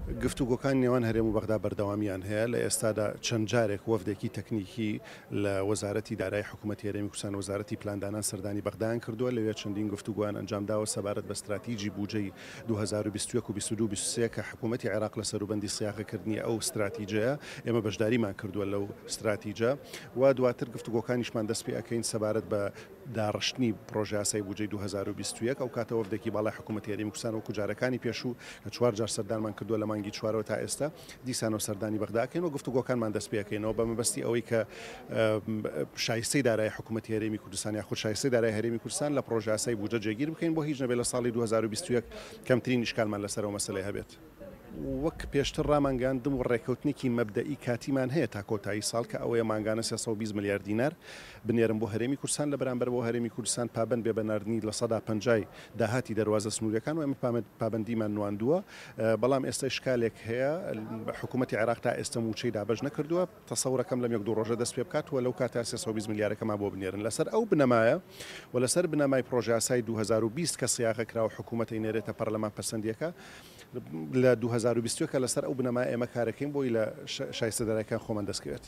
گفتوگۆکان نێوان هەرێم و بەغدا بەردەوامیان هەیە لە ئێستادا چەند جارێک وەفدێکی تەکنیکی لە وەزارەتی دارایی حکوومەتی هەرێمی کوردستان وەزارەتی پلاندانان سەردانی بەغدایان کردووە لەوێ چەندین گفتوگۆیان ئەنجامداوە سەبارەت بە استراتیژی بودجەی 2021 و 2023 کە حکوومەتی عێراق لە سەروبەندی سیاغەکردنی ئەو استراتیژەیە ئێمە بەشداریمان کردووە لەو استراتیژە و دواتر گفتوگۆکانیشمان دەست پێ ئەەکەین سەبارەت بە داڕشتنی پرۆژه یاسای بودجەی 2021 ئەو کاتە وەفدێکی باڵای حکوومەتی هەرێمی کوردستان وەکو جارەکانی پێشوو لە 4 جار سەردانمان کردووە لە مانگی چوارەوە تا ئێستا دیسانەوە سەردانی بەغداکەین و گفتوگۆکانمان دەست پێکەینەوە بە مەبەستی ئەوەی کە شایستەی دارایی حکوومەتی هەرێمی کوردستان یاخود شایستەی دارایی هەرێمی کوردستان لە پرۆژه یاسای بودجە جێگیر بکەین بۆ هیچ نەبێت لە ساڵی 2021 کەمترین ئیشکالمان لەسەرەوە مەسەلەی هەبێت. وەک پێشتر ڕامانگەاندم و ڕێکەوتنێکی مەبدەئی کاتیمان هەیە تا کۆتایی ساڵ کە ئەوەیە ماگانە 320 میلیارد دینار بنێرم بۆ هەرێمی کوردستان لە بەرامبەر بۆ هەرێمی کوردستان پابند بێ بەناردنی لە 150 داهاتی دەواازە سنوورەکان و ئەمە پابندیمان نواندووە بەڵام ئێستا شکالێک هەیە حکوومەتی عێراق تا ئێستا موچەی دابەش نەکردووە تەسەورەکەم لەم یەک دوو ڕۆژە دەست پێ بکات و لەو کاتا 320 میلیارەکەمان بۆ بنێرن لەسەر ئەو بنەمایە و لەسەر بنەمای پرۆژه یاسای 2020 کە سیاغەکراوە حکوومەتی نێرێتە پەرلەمان پەسەندیەکە لە 2020 کە لەسەر ئەو بنەمای ئێمە کارەکەین بۆی لە شایستەدارەکان خۆمان دەستکەوێت.